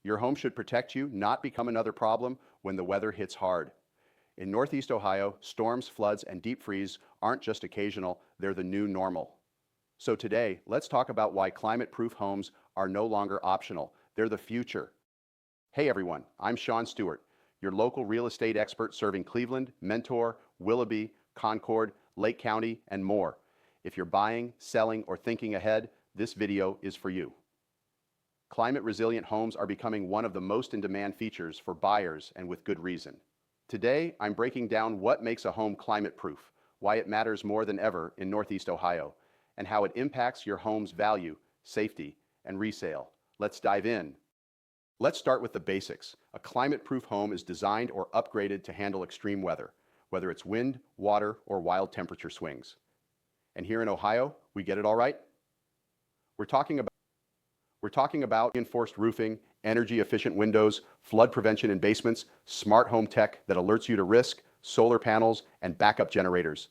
Your home should protect you, not become another problem when the weather hits hard. In Northeast Ohio, storms, floods, and deep freeze aren't just occasional, they're the new normal. So today, let's talk about why climate-proof homes are no longer optional. They're the future. Hey everyone, I'm Sean Stewart, your local real estate expert serving Cleveland, Mentor, Willoughby, Concord, Lake County, and more. If you're buying, selling, or thinking ahead, this video is for you. Climate-resilient homes are becoming one of the most in-demand features for buyers, and with good reason. Today, I'm breaking down what makes a home climate-proof, why it matters more than ever in Northeast Ohio, and how it impacts your home's value, safety, and resale. Let's dive in. Let's start with the basics. A climate-proof home is designed or upgraded to handle extreme weather, whether it's wind, water, or wild temperature swings. And here in Ohio, we get it all right? We're talking about reinforced roofing, energy-efficient windows, flood prevention in basements, smart home tech that alerts you to risk, solar panels, and backup generators.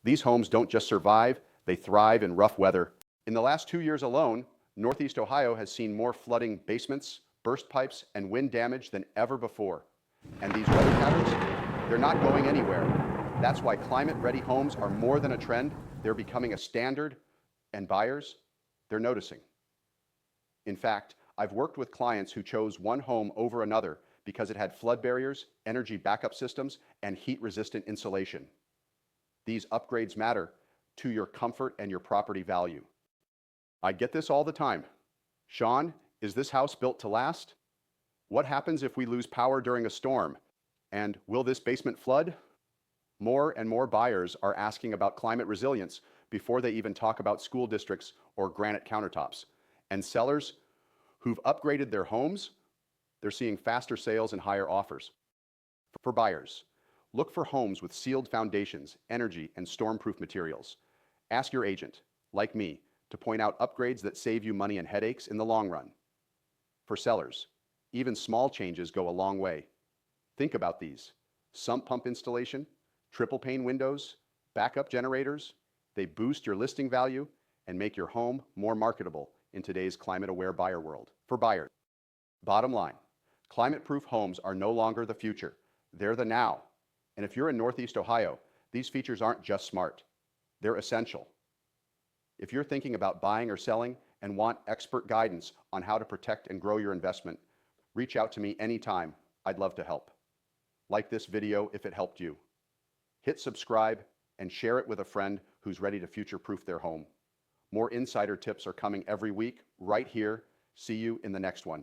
These homes don't just survive, they thrive in rough weather. In the last 2 years alone, Northeast Ohio has seen more flooding basements, burst pipes, and wind damage than ever before. And these weather patterns, they're not going anywhere. That's why climate-ready homes are more than a trend, they're becoming a standard, and buyers, they're noticing. In fact, I've worked with clients who chose one home over another because it had flood barriers, energy backup systems, and heat-resistant insulation. These upgrades matter to your comfort and your property value. I get this all the time. Sean, is this house built to last? What happens if we lose power during a storm? And will this basement flood? More and more buyers are asking about climate resilience before they even talk about school districts or granite countertops. And sellers who've upgraded their homes, they're seeing faster sales and higher offers. For buyers, look for homes with sealed foundations, energy, and stormproof materials. Ask your agent, like me, to point out upgrades that save you money and headaches in the long run. For sellers, even small changes go a long way. Think about these: sump pump installation, triple pane windows, backup generators. They boost your listing value and make your home more marketable in today's climate-aware buyer world. For buyers, bottom line, climate-proof homes are no longer the future. They're the now. And if you're in Northeast Ohio, these features aren't just smart. They're essential. If you're thinking about buying or selling and want expert guidance on how to protect and grow your investment, reach out to me anytime. I'd love to help. Like this video if it helped you. Hit subscribe and share it with a friend who's ready to future-proof their home. More insider tips are coming every week right here. See you in the next one.